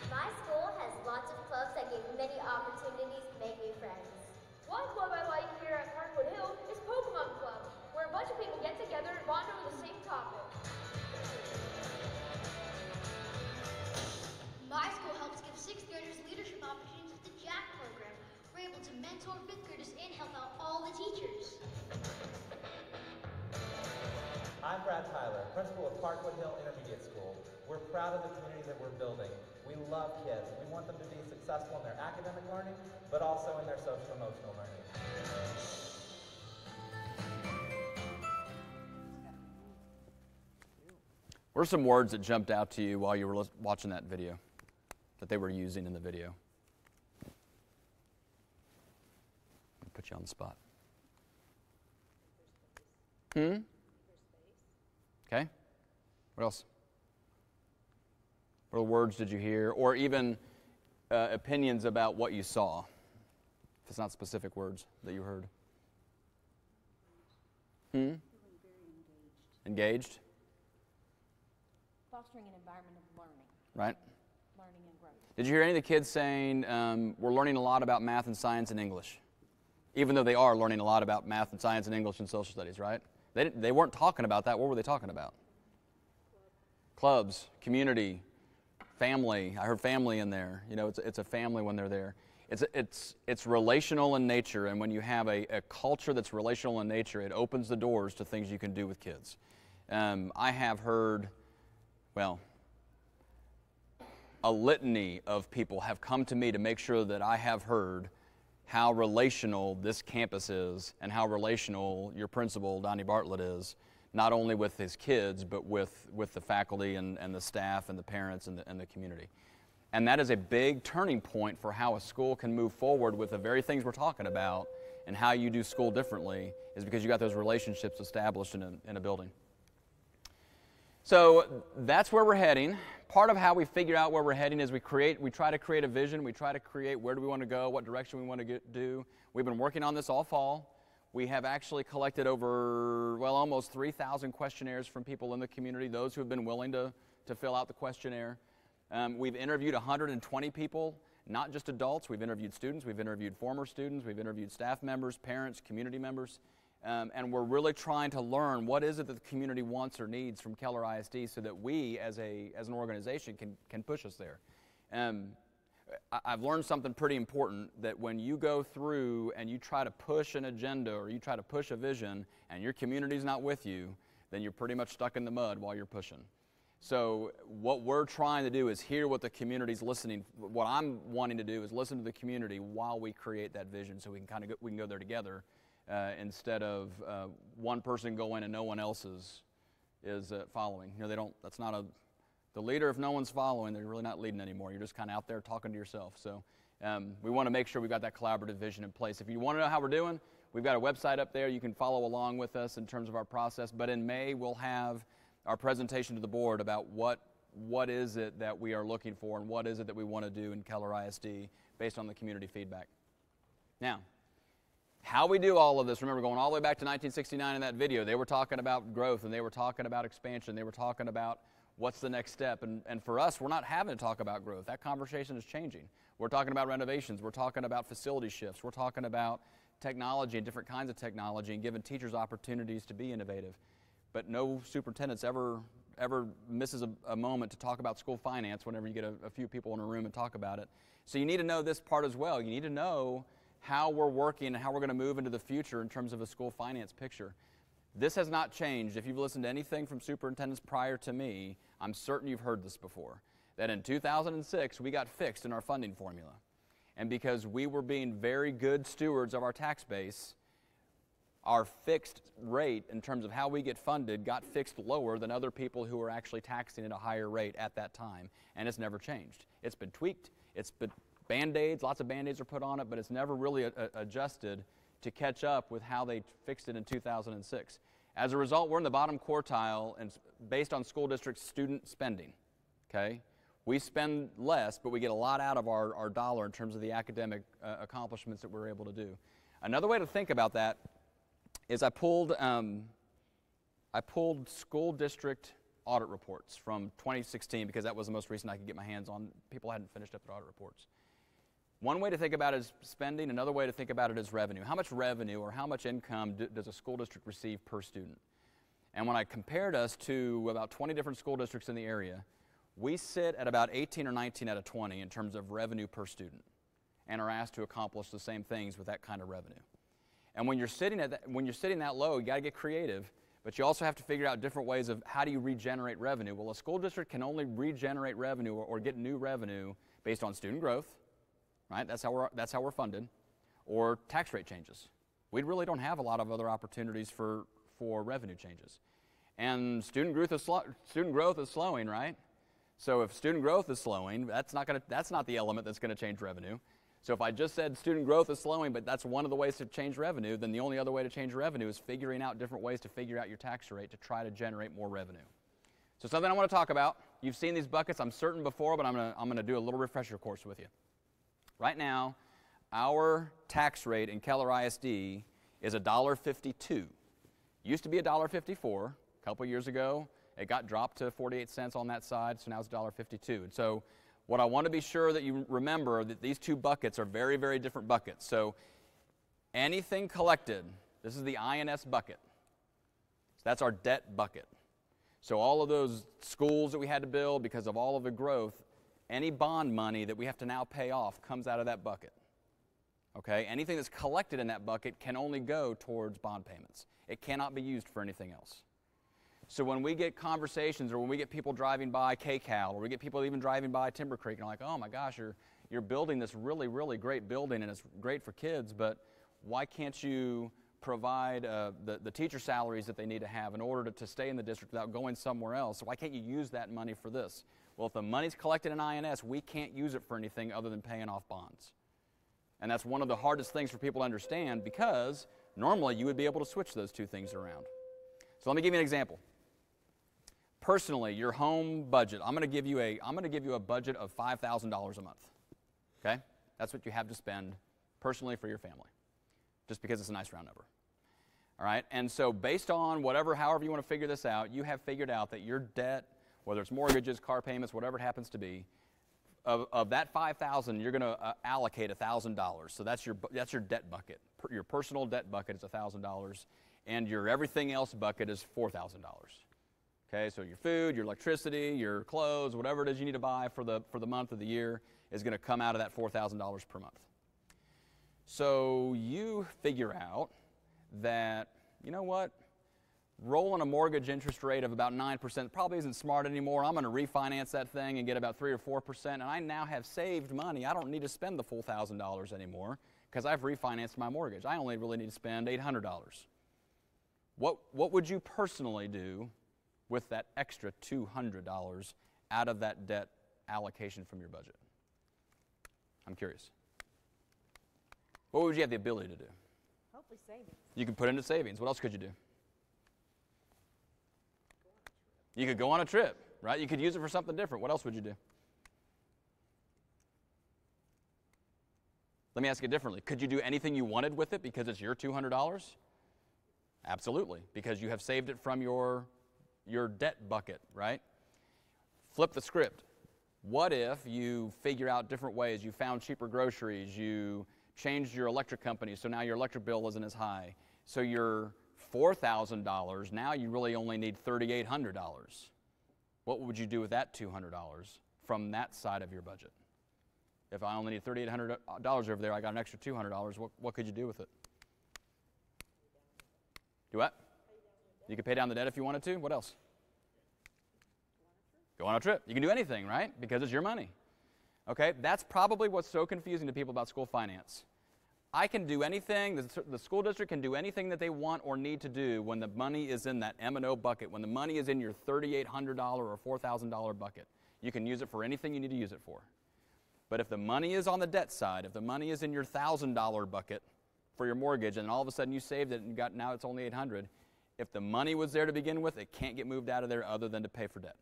Speaker 10: My school has lots of clubs that give many opportunities to make new friends.
Speaker 11: One club I like here at Parkwood Hill is Pokemon Club, where a bunch of people get together and bond over the same topic.
Speaker 10: My school helps give 6th graders leadership opportunities with the JACK program. We're able to mentor 5th graders and help out all the teachers.
Speaker 12: I'm Brad Tyler, principal of Parkwood Hill Intermediate School. We're proud of the community that we're building. We love kids. We want them to be successful in their academic learning, but also in their social-emotional learning.
Speaker 3: What are some words that jumped out to you while you were watching that video, that they were using in the video? I'll put you on the spot. Okay. What else? What words did you hear? Or even opinions about what you saw, if it's not specific words that you heard. Engaged?
Speaker 13: Fostering an environment of learning.
Speaker 3: Right.
Speaker 13: Learning and growth.
Speaker 3: Did you hear any of the kids saying, we're learning a lot about math and science and English? Even though they are learning a lot about math and science and English and social studies, right? They weren't talking about that. What were they talking about? Clubs, community, family. I heard family in there. You know, it's a family when they're there. It's relational in nature, and when you have a culture that's relational in nature, it opens the doors to things you can do with kids. I have heard, well, a litany of people have come to me to make sure that I have heard how relational this campus is and how relational your principal, Donnie Bartlett, is, not only with his kids, but with the faculty and the staff and the parents and the community. And that is a big turning point for how a school can move forward with the very things we're talking about, and how you do school differently is because you got those relationships established in a building. So that's where we're heading. Part of how we figure out where we're heading is we try to create a vision. We try to create where do we want to go, what direction we want to do. We've been working on this all fall. We have actually collected over, well, almost 3,000 questionnaires from people in the community, those who have been willing to fill out the questionnaire. We've interviewed 120 people, not just adults. We've interviewed students, we've interviewed former students, we've interviewed staff members, parents, community members, and we're really trying to learn what is it that the community wants or needs from Keller ISD so that we, as an organization, can push us there. I've learned something pretty important, that when you go through and you try to push an agenda or you try to push a vision and your community's not with you, then you're pretty much stuck in the mud while you're pushing. So what we're trying to do is hear what the community's listening. What I'm wanting to do is listen to the community while we create that vision, so we can go there together instead of one person going and no one else is following. You know, they don't. That's not a. The leader, if no one's following, they're really not leading anymore. You're just kind of out there talking to yourself. So we want to make sure we've got that collaborative vision in place. If you want to know how we're doing, we've got a website up there. You can follow along with us in terms of our process. But in May, we'll have our presentation to the board about what is it that we are looking for and what is it that we want to do in Keller ISD based on the community feedback. Now, how we do all of this, remember going all the way back to 1969 in that video, they were talking about growth and they were talking about expansion. They were talking about what's the next step? And for us, we're not having to talk about growth. That conversation is changing. We're talking about renovations. We're talking about facility shifts. We're talking about technology and different kinds of technology and giving teachers opportunities to be innovative. But no superintendents ever misses a moment to talk about school finance whenever you get a few people in a room and talk about it. So you need to know this part as well. You need to know how we're working and how we're going to move into the future in terms of a school finance picture. This has not changed. If you've listened to anything from superintendents prior to me, I'm certain you've heard this before, that in 2006 we got fixed in our funding formula. And because we were being very good stewards of our tax base, our fixed rate in terms of how we get funded got fixed lower than other people who were actually taxing at a higher rate at that time. And it's never changed. It's been tweaked. It's been Band-Aids. Lots of Band-Aids are put on it, but it's never really adjusted to catch up with how they fixed it in 2006. As a result, we're in the bottom quartile and based on school district student spending. Okay? We spend less, but we get a lot out of our dollar in terms of the academic accomplishments that we're able to do. Another way to think about that is I pulled school district audit reports from 2016 because that was the most recent I could get my hands on. People hadn't finished up their audit reports. One way to think about it is spending. Another way to think about it is revenue. How much revenue or how much income does a school district receive per student? And when I compared us to about 20 different school districts in the area, we sit at about 18 or 19 out of 20 in terms of revenue per student and are asked to accomplish the same things with that kind of revenue. And when you're sitting that low, you got to get creative, but you also have to figure out different ways of how do you regenerate revenue. Well, a school district can only regenerate revenue or get new revenue based on student growth. Right? That's how we're funded, or tax rate changes. We really don't have a lot of other opportunities for revenue changes. And student growth is slowing, right? So if student growth is slowing, that's not the element that's going to change revenue. So if I just said student growth is slowing, but that's one of the ways to change revenue, then the only other way to change revenue is figuring out different ways to figure out your tax rate to try to generate more revenue. So something I want to talk about. You've seen these buckets, I'm certain before, but I'm going to do a little refresher course with you. Right now, our tax rate in Keller ISD is $1.52. Used to be $1.54. A couple years ago, it got dropped to 48 cents on that side, so now it's $1.52. And so what I want to be sure that you remember that these two buckets are very, very different buckets. So anything collected, this is the INS bucket. So that's our debt bucket. So all of those schools that we had to build because of all of the growth, any bond money that we have to now pay off comes out of that bucket. Okay? Anything that's collected in that bucket can only go towards bond payments. It cannot be used for anything else. So when we get conversations or when we get people driving by KCAL or we get people even driving by Timber Creek and like, oh my gosh, you're building this really, really great building and it's great for kids, but why can't you provide the teacher salaries that they need to have in order to stay in the district without going somewhere else? Why can't you use that money for this? Well, if the money's collected in INS, we can't use it for anything other than paying off bonds. And that's one of the hardest things for people to understand because normally you would be able to switch those two things around. So let me give you an example. Personally, your home budget, I'm going to give you a budget of $5,000 a month. Okay? That's what you have to spend personally for your family, just because it's a nice round number. All right, and so based on however you want to figure this out, you have figured out that your debt, whether it's mortgages, car payments, whatever it happens to be, of that $5,000, you're going to allocate $1,000. So that's your debt bucket. Your personal debt bucket is $1,000, and your everything else bucket is $4,000. Okay, so your food, your electricity, your clothes, whatever it is you need to buy for the month of the year is going to come out of that $4,000 per month. So you figure out that, you know what, rolling a mortgage interest rate of about 9% probably isn't smart anymore. I'm going to refinance that thing and get about 3 or 4%, and I now have saved money. I don't need to spend the full $1,000 anymore because I've refinanced my mortgage. I only really need to spend $800. What would you personally do with that extra $200 out of that debt allocation from your budget? I'm curious. What would you have the ability to do?
Speaker 13: Hopefully savings.
Speaker 3: You could put into savings. What else could you do? You could go on a trip, right? You could use it for something different. What else would you do? Let me ask it differently. Could you do anything you wanted with it because it's your $200? Absolutely, because you have saved it from your debt bucket, right? Flip the script. What if you figure out different ways? You found cheaper groceries. You changed your electric company, so now your electric bill isn't as high. So your $4,000, now you really only need $3,800. What would you do with that $200 from that side of your budget? If I only need $3,800 over there, I got an extra $200, what could you do with it? Do what? You could pay down the debt if you wanted to. What else? Go on a trip. You can do anything, right? Because it's your money. Okay, that's probably what's so confusing to people about school finance. I can do anything, the school district can do anything that they want or need to do when the money is in that M&O bucket, when the money is in your $3,800 or $4,000 bucket. You can use it for anything you need to use it for. But if the money is on the debt side, if the money is in your $1,000 bucket for your mortgage, and all of a sudden you saved it and now it's only $800, if the money was there to begin with, it can't get moved out of there other than to pay for debt.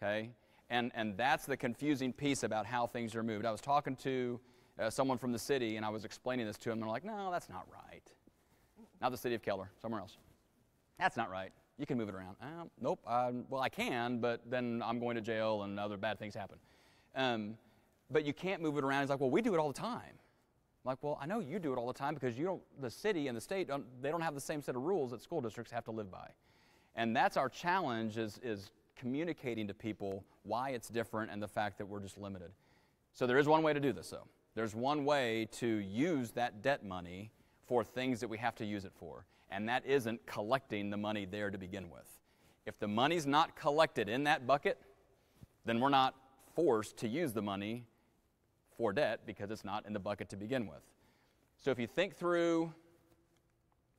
Speaker 3: Okay? And that's the confusing piece about how things are moved. I was talking to someone from the city, and I was explaining this to them, and they're like, no, that's not right. Not the city of Keller, somewhere else. That's not right. You can move it around. Nope. Well, I can, but then I'm going to jail and other bad things happen. But you can't move it around. He's like, well, we do it all the time. I'm like, well, I know you do it all the time because the city and the state, they don't have the same set of rules that school districts have to live by. And that's our challenge is communicating to people why it's different and the fact that we're just limited. So there is one way to do this, though. There's one way to use that debt money for things that we have to use it for, and that isn't collecting the money there to begin with. If the money's not collected in that bucket, then we're not forced to use the money for debt because it's not in the bucket to begin with. So if you think through,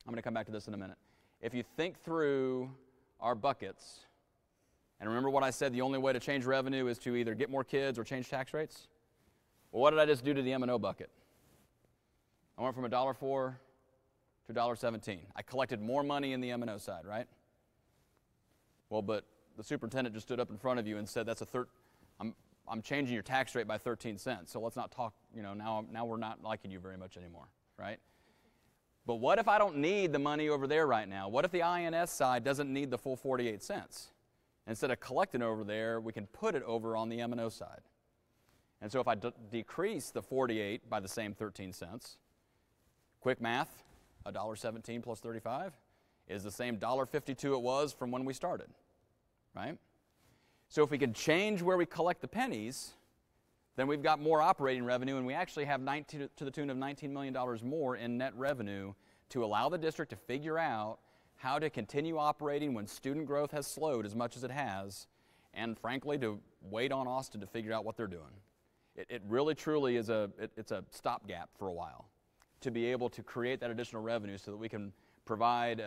Speaker 3: I'm going to come back to this in a minute. If you think through our buckets, and remember what I said, the only way to change revenue is to either get more kids or change tax rates? Well, what did I just do to the M&O bucket? I went from $1.04 to $1.17. I collected more money in the M&O side, right? Well, but the superintendent just stood up in front of you and said, I'm changing your tax rate by 13 cents, so let's not talk, now we're not liking you very much anymore, right? But what if I don't need the money over there right now? What if the INS side doesn't need the full 48 cents? Instead of collecting over there, we can put it over on the M&O side. And so if I decrease the 48 by the same 13 cents, quick math, $1.17 plus 35 is the same $1.52 it was from when we started, right? So if we can change where we collect the pennies, then we've got more operating revenue, and we actually have to the tune of $19 million more in net revenue to allow the district to figure out how to continue operating when student growth has slowed as much as it has, and frankly, to wait on Austin to figure out what they're doing. It really, truly is it's a stopgap for a while to be able to create that additional revenue so that we can provide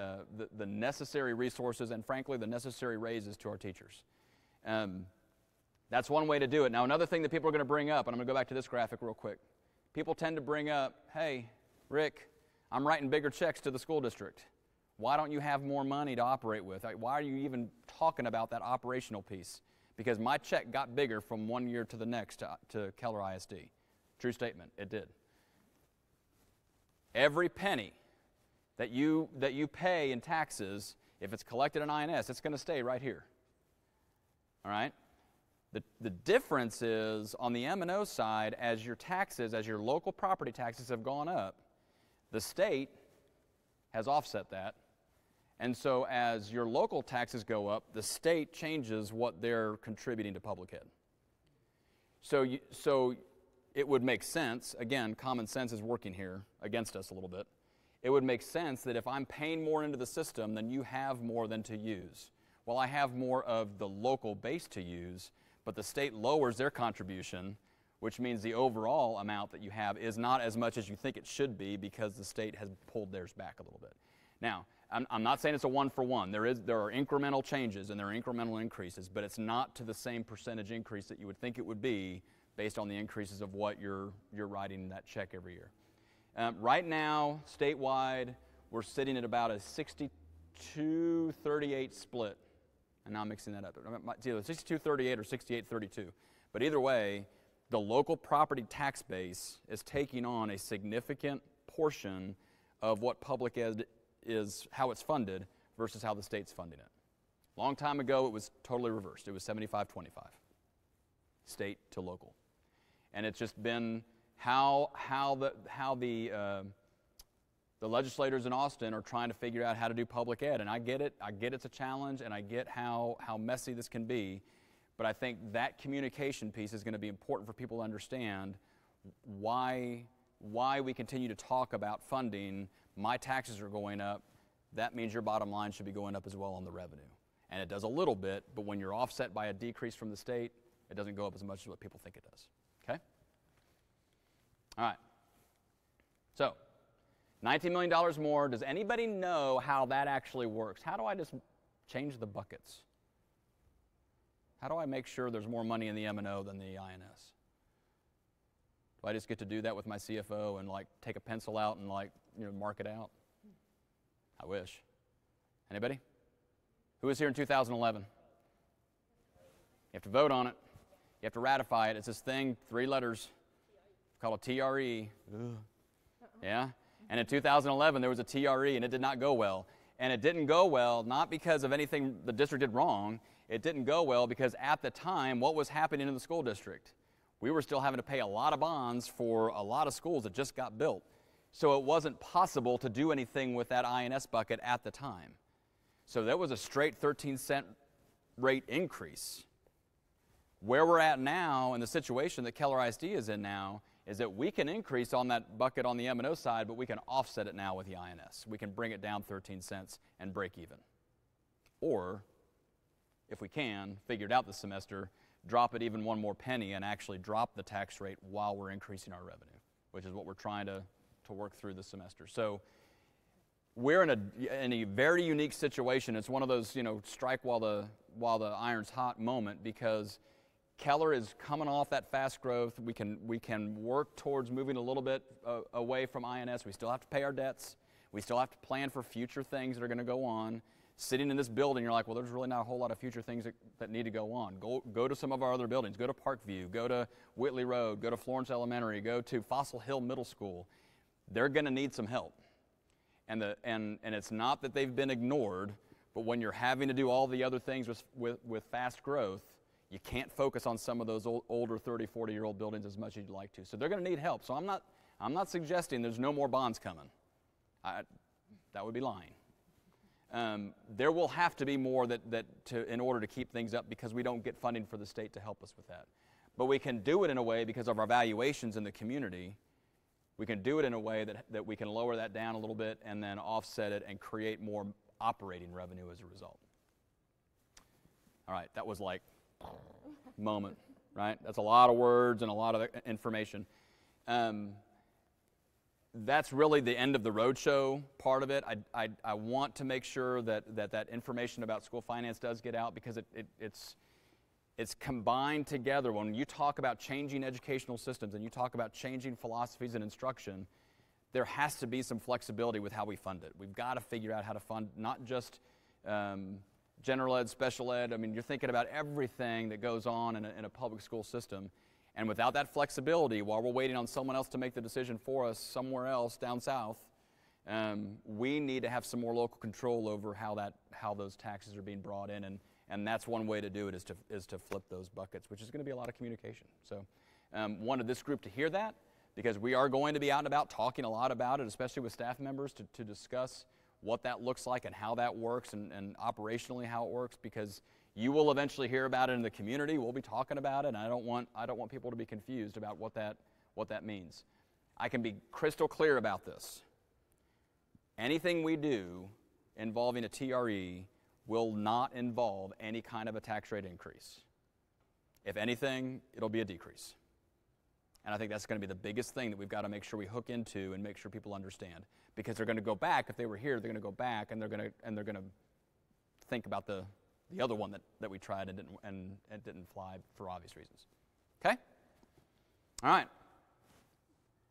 Speaker 3: the necessary resources and, frankly, the necessary raises to our teachers. That's one way to do it. Now, another thing that people are going to bring up, and I'm going to go back to this graphic real quick. People tend to bring up, hey, Rick, I'm writing bigger checks to the school district. Why don't you have more money to operate with? Why are you even talking about that operational piece? Because my check got bigger from one year to the next to Keller ISD. True statement, it did. Every penny that you pay in taxes, if it's collected in INS, it's going to stay right here. All right? The difference is on the M&O side, as your taxes, as your local property taxes have gone up, the state has offset that. And so as your local taxes go up, the state changes what they're contributing to public ed. So it would make sense, again, common sense is working here against us a little bit. It would make sense that if I'm paying more into the system, then you have more than to use. Well, I have more of the local base to use, but the state lowers their contribution, which means the overall amount that you have is not as much as you think it should be because the state has pulled theirs back a little bit. Now, I'm not saying it's a one-for-one. There are incremental changes and there are incremental increases, but it's not to the same percentage increase that you would think it would be based on the increases of what you're writing that check every year. Right now, statewide, we're sitting at about a 62-38 split. And now I'm mixing that up. It's either 62-38 or 68-32. But either way, the local property tax base is taking on a significant portion of what public ed is, how it's funded, versus how the state's funding it. Long time ago, it was totally reversed. It was 75-25, state to local. And it's just been how the legislators in Austin are trying to figure out how to do public ed. And I get it. I get it's a challenge, and I get how messy this can be. But I think that communication piece is going to be important for people to understand why we continue to talk about funding. My taxes are going up. That means your bottom line should be going up as well on the revenue. And it does a little bit, but when you're offset by a decrease from the state, it doesn't go up as much as what people think it does. Okay? All right. So, $19 million more. Does anybody know how that actually works? How do I just change the buckets? How do I make sure there's more money in the M&O than the INS? Do I just get to do that with my CFO and like take a pencil out and like, mark it out? I wish. Anybody? Who was here in 2011? You have to vote on it. You have to ratify it. It's this thing, 3 letters, called a TRE. Ugh. Yeah? And in 2011, there was a TRE, and it did not go well. And it didn't go well not because of anything the district did wrong. It didn't go well because at the time, what was happening in the school district? We were still having to pay a lot of bonds for a lot of schools that just got built. So it wasn't possible to do anything with that INS bucket at the time. So that was a straight 13-cent rate increase. Where we're at now, and the situation that Keller ISD is in now, is that we can increase on that bucket on the M&O side, but we can offset it now with the INS. We can bring it down 13 cents and break even. Or, if we can, figure it out this semester, drop it even one more penny and actually drop the tax rate while we're increasing our revenue, which is what we're trying to work through this semester. So we're in a very unique situation. It's one of those, strike while the iron's hot moment, because Keller is coming off that fast growth. We can work towards moving a little bit away from INS. We still have to pay our debts. We still have to plan for future things that are going to go on. Sitting in this building, you're like, well, there's really not a whole lot of future things that need to go on. Go to some of our other buildings. Go to Parkview. Go to Whitley Road. Go to Florence Elementary. Go to Fossil Hill Middle School. They're going to need some help. And it's not that they've been ignored, but when you're having to do all the other things with fast growth, you can't focus on some of those older 30, 40-year-old buildings as much as you'd like to. So they're going to need help. So I'm not suggesting there's no more bonds coming. That would be lying. There will have to be more in order to keep things up, because we don't get funding for the state to help us with that. But we can do it in a way, because of our valuations in the community, we can do it in a way that we can lower that down a little bit and then offset it and create more operating revenue as a result. All right, that was like moment, right? That's a lot of words and a lot of information. That's really the end of the roadshow part of it. I want to make sure that information about school finance does get out, because it's combined together. When you talk about changing educational systems and you talk about changing philosophies and instruction, there has to be some flexibility with how we fund it. We've got to figure out how to fund not just general ed, special ed. I mean, you're thinking about everything that goes on in a public school system. And without that flexibility, while we're waiting on someone else to make the decision for us somewhere else down south, We need to have some more local control over how those taxes are being brought in, and that's one way to do it is to flip those buckets, which is going to be a lot of communication. So wanted this group to hear that, because we are going to be out and about talking a lot about it, especially with staff members, to discuss what that looks like and how that works and operationally how it works, because you will eventually hear about it in the community. We'll be talking about it, and I don't want people to be confused about what that means. I can be crystal clear about this. Anything we do involving a TRE will not involve any kind of a tax rate increase. If anything, it'll be a decrease. And I think that's going to be the biggest thing that we've got to make sure we hook into and make sure people understand, because they're going to go back. If they were here, they're going to go back and they're going to think about the other one that we tried and it didn't fly for obvious reasons. Okay? All right.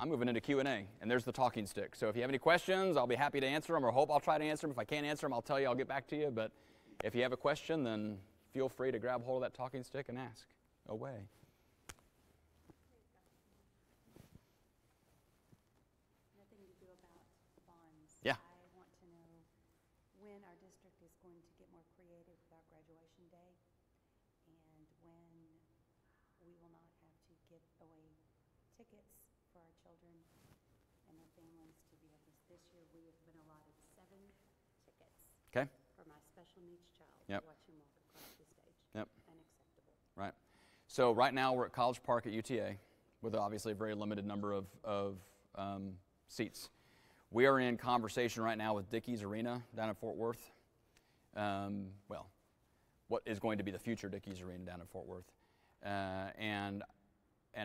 Speaker 3: I'm moving into Q&A, and there's the talking stick. So if you have any questions, I'll be happy to answer them, or hope I'll try to answer them. If I can't answer them, I'll tell you, I'll get back to you. But if you have a question, then feel free to grab hold of that talking stick and ask away.
Speaker 7: Nothing to do about bonds.
Speaker 3: Yeah.
Speaker 7: I want to know when our district is going to get more creative with our graduation day, and when we will not have to give away tickets for our children and their families to be able to. This year we have been allotted 7 tickets.
Speaker 3: Okay.
Speaker 7: For my special needs child.
Speaker 3: Yep.
Speaker 7: To watch him walk across the stage.
Speaker 3: Yep.
Speaker 7: Unacceptable.
Speaker 3: Right. So right now we're at College Park at UTA with obviously a very limited number of seats. We are in conversation right now with Dickey's Arena down in Fort Worth. Well, what is going to be the future Dickey's Arena down in Fort Worth. And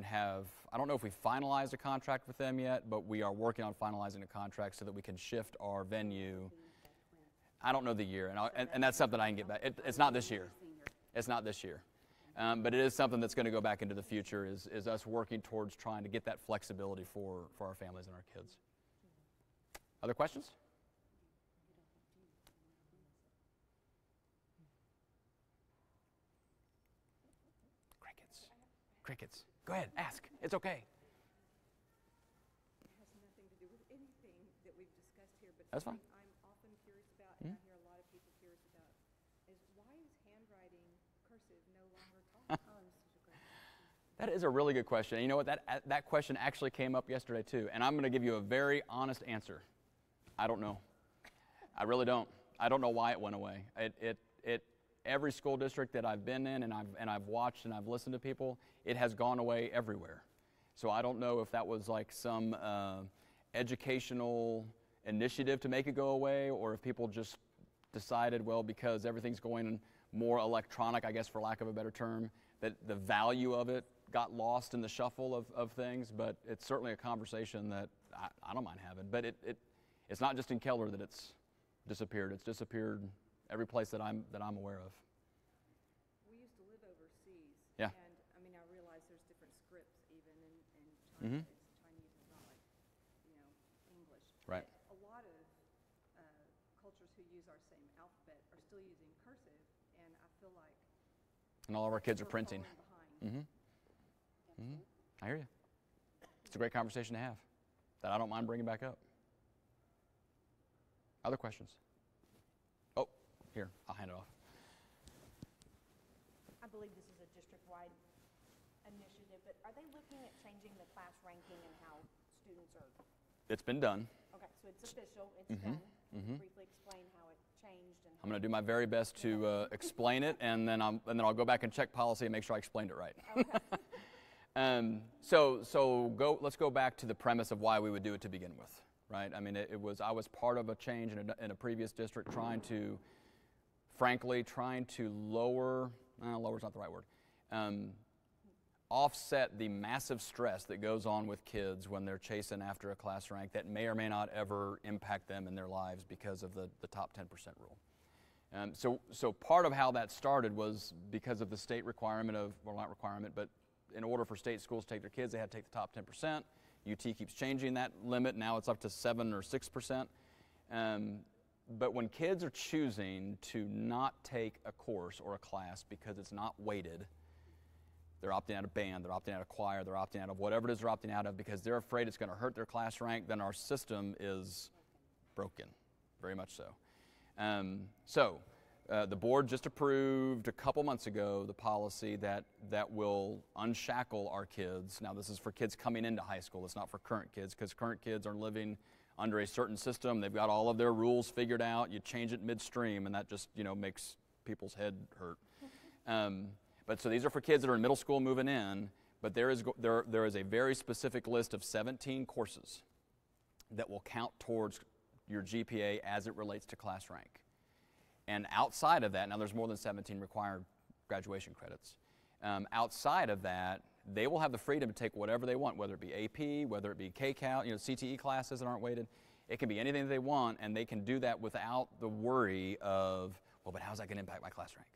Speaker 3: have, I don't know if we finalized a contract with them yet, but we are working on finalizing a contract so that we can shift our venue. I don't know the year, and that's something I can get back. It's not this year. It's not this year. But it is something that's going to go back into the future, is us working towards trying to get that flexibility for our families and our kids. Other questions? Crickets. Go ahead, ask. It's okay.
Speaker 6: It has nothing to do with anything that we've discussed here, but
Speaker 3: That's fine.
Speaker 6: I'm often curious about, and I hear a lot of people curious about, is why is handwriting cursive no longer taught?
Speaker 3: That is a really good question. You know what? That question actually came up yesterday too, and I'm going to give you a very honest answer. I don't know. I really don't. I don't know why it went away. Every school district that I've been in and I've watched and I've listened to people, it has gone away everywhere. So I don't know if that was like some educational initiative to make it go away, or if people just decided, well, because everything's going more electronic, I guess for lack of a better term, that the value of it got lost in the shuffle of things. But it's certainly a conversation that I don't mind having. But it's not just in Keller that it's disappeared. It's disappeared every place that I'm aware of.
Speaker 6: We used to live overseas.
Speaker 3: Yeah.
Speaker 6: And I mean, I realize there's different scripts even in China.
Speaker 3: Mm-hmm.
Speaker 6: Chinese is not like, English.
Speaker 3: Right.
Speaker 6: But a lot of cultures who use our same alphabet are still using cursive, and I feel like.
Speaker 3: And all of our kids are printing. Mm-hmm. Mm-hmm. I hear you. It's a great conversation to have that I don't mind bringing back up. Other questions? Oh, here, I'll hand it off.
Speaker 13: I believe this is a district-wide initiative, but are they looking at changing the class ranking and how students are?
Speaker 3: It's been done.
Speaker 13: Okay, so it's official, it's
Speaker 3: Mm-hmm.
Speaker 13: done.
Speaker 3: Mm-hmm.
Speaker 13: Briefly explain how it changed. And
Speaker 3: I'm going to do my very best to explain it, and then I'll go back and check policy and make sure I explained it right.
Speaker 13: Okay.
Speaker 3: Let's go back to the premise of why we would do it to begin with, right? I mean, I was part of a change in a previous district trying to lower's not the right word, offset the massive stress that goes on with kids when they're chasing after a class rank that may or may not ever impact them in their lives because of the top 10% rule. So part of how that started was because of the state requirement of, well, not requirement, but in order for state schools to take their kids, they had to take the top 10%. UT keeps changing that limit. Now it's up to 7 or 6%. But when kids are choosing to not take a course or a class because it's not weighted, they're opting out of band, they're opting out of choir, they're opting out of whatever it is they're opting out of because they're afraid it's going to hurt their class rank, then our system is broken, very much so. The board just approved a couple months ago the policy that will unshackle our kids. Now, this is for kids coming into high school. It's not for current kids, because current kids are living under a certain system. They've got all of their rules figured out. You change it midstream, and that just, makes people's head hurt. But so these are for kids that are in middle school moving in, but there is a very specific list of 17 courses that will count towards your GPA as it relates to class rank. And outside of that, now there's more than 17 required graduation credits. Outside of that, they will have the freedom to take whatever they want, whether it be AP, whether it be KCAL, CTE classes that aren't weighted. It can be anything that they want, and they can do that without the worry of, well, but how's that going to impact my class rank?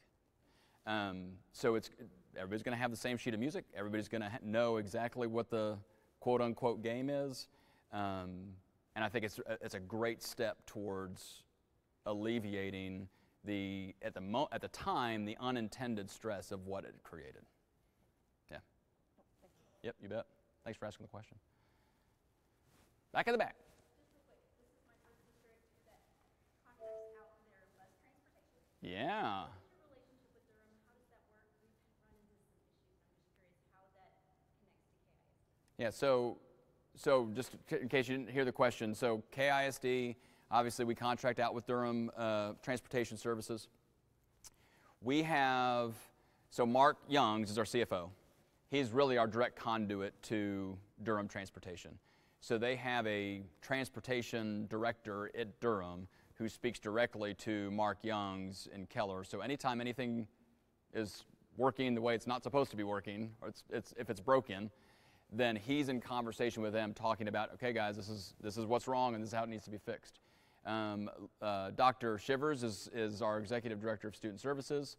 Speaker 3: So everybody's going to have the same sheet of music. Everybody's going to know exactly what the quote-unquote game is. And I think it's a great step towards alleviating at the time, the unintended stress of what it created. Yeah. Yep, you bet. Thanks for asking the question. Back in the back. Yeah. Yeah, so just in case you didn't hear the question, so KISD, obviously we contract out with Durham Transportation Services. We have, so Mark Youngs is our CFO. He's really our direct conduit to Durham Transportation. So they have a transportation director at Durham who speaks directly to Mark Youngs in Keller. So anytime anything is working the way it's not supposed to be working, or if it's broken, then he's in conversation with them talking about, okay guys, this is what's wrong and this is how it needs to be fixed. Dr. Shivers is our Executive Director of Student Services.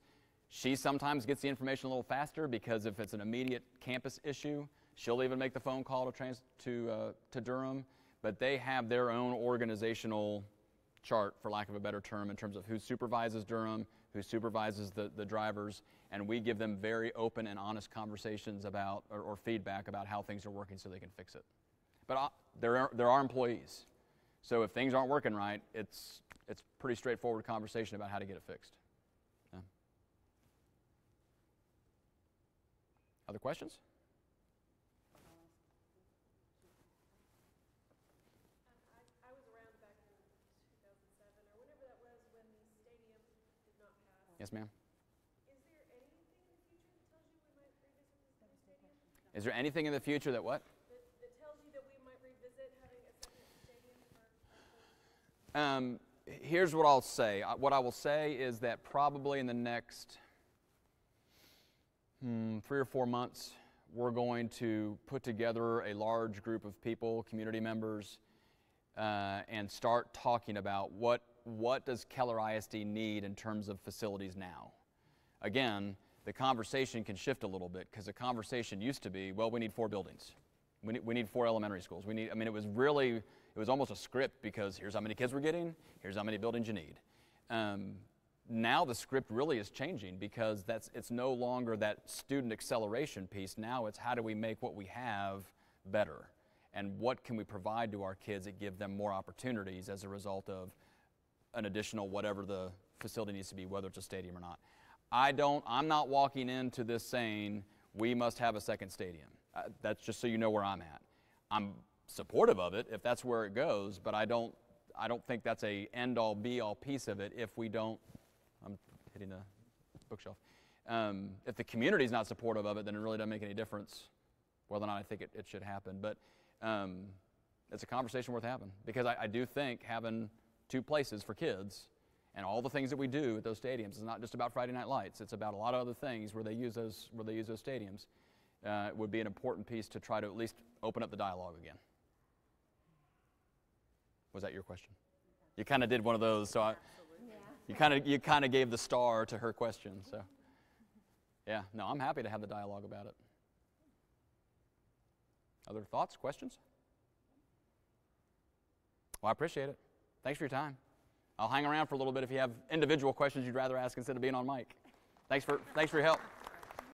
Speaker 3: She sometimes gets the information a little faster because if it's an immediate campus issue, she'll even make the phone call to Durham, but they have their own organizational chart, for lack of a better term, in terms of who supervises Durham, who supervises the drivers, and we give them very open and honest conversations about, or feedback about how things are working so they can fix it. But there are employees. So if things aren't working right, it's pretty straightforward conversation about how to get it fixed. Yeah. Other questions?
Speaker 6: I was around back in 2007 or whenever that was when the stadium did not pass.
Speaker 3: Yes, ma'am.
Speaker 6: Is there anything in the future that tells you we might revisit this new stadium?
Speaker 3: Is there anything in the future that what?
Speaker 6: That tells you that we might revisit having a second stadium for
Speaker 3: Here's what I'll say. What I will say is that probably in the next 3 or 4 months, we're going to put together a large group of people, community members, and start talking about what does Keller ISD need in terms of facilities now. Again, the conversation can shift a little bit because the conversation used to be, well, we need 4 buildings. We need 4 elementary schools. It was almost a script because here's how many kids we're getting, here's how many buildings you need. Now the script really is changing because it's no longer that student acceleration piece. Now it's how do we make what we have better, and what can we provide to our kids that give them more opportunities as a result of an additional whatever the facility needs to be, whether it's a stadium or not. I'm not walking into this saying we must have a second stadium. That's just so you know where I'm at. I'm supportive of it if that's where it goes, but I don't think that's a end-all be-all piece of it if we don't. I'm hitting the bookshelf. If the community's not supportive of it, then it really doesn't make any difference whether or not I think it should happen. But it's a conversation worth having because I do think having 2 places for kids and all the things that we do at those stadiums is not just about Friday night lights. It's about a lot of other things where they use those stadiums. It would be an important piece to try to at least open up the dialogue again. Was that your question? You kind of did one of those, so you kind of gave the star to her question. So, yeah, no, I'm happy to have the dialogue about it. Other thoughts, questions? Well, I appreciate it. Thanks for your time. I'll hang around for a little bit if you have individual questions you'd rather ask instead of being on mic. Thanks for your help.